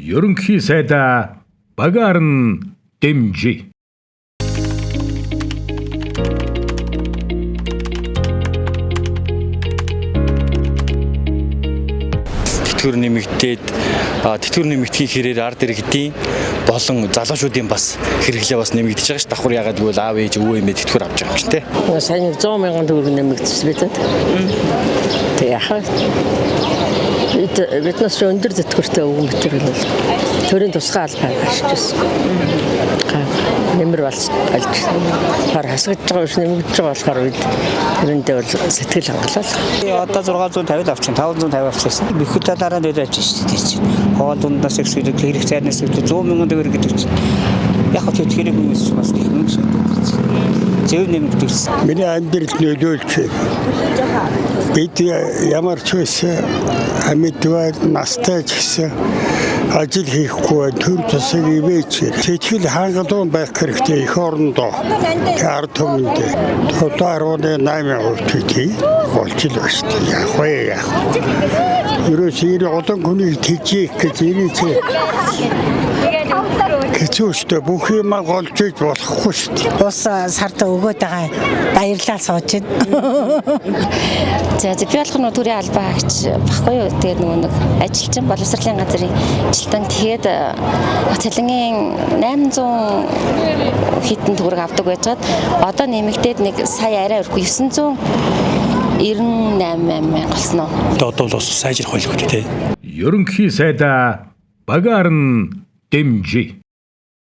Ерөнхий сайдаа багаар нь дэмжиж. Тэтгэвэр нэмэгдэхийн хэрээр ард иргэдийн болон залуучуудын бас хэрэглээ бас нэмэгдэж байгаа ш. Давхар ягаад гэвэл аав ээж өвөө эмээ тэтгэвэр авч байгаа юм ч тийм. Сайн 100 мянган төгрөг нэмэгдсэн биз дээ. Тэг яхаа. Биднээс өндөр тэтгэвртэй өвгөн битэр бол төрийн тусгай албаа ашигласан. Нэмэр болж хар хасагдж байгаа биш нэмэгдэж байгаа болохоор үед тэрэндээ бол сэтгэл хангалуул. Одоо 650 авчин 550 авчихсан. Бүхэл талаараа нөлөөж шүү дээ чинь. Хоол ундаас ихсүүлэг хэрэг цайнаас 100 мянган төгрөг гэдэг чинь. Яг хөө тэтгэрийг үүсч бас их юм шиг байна. Зөв нэмэгдүүлсэн. Миний амьдралд нөлөөлж бид ямар ч байсан амьдвар настай ч гэсэн ажил хийхгүй төр тусаг ивэж сэтгэл хангалуун байх хэрэгтэй их орондоо ард түмэндээ 7.8% тий болж л байна шүү дээ. Яг вэ яг. Ерөөсөө олон хүний тэжээх гэж ирээчээ хэцүүштэй бүх юм голж иж болохгүй шүү дээ. Бус сард өгөөд байгаа баярлал сууж байна. За би болох нь төрийн албаа агч баггүй юу. Тэгээд нөгөө нэг ажилчин боловсролын газрын ажилтан тэгээд цалингийн 800 хэдэн төгрөг авдаг байжгаад одоо нэмэгдээд нэг сая арай өрхгүй 998 мянга болсон уу. Одоо бол бас сайжрах байлгүй тийм. Ерөнхий сайдаа багаар нь дэмжиж.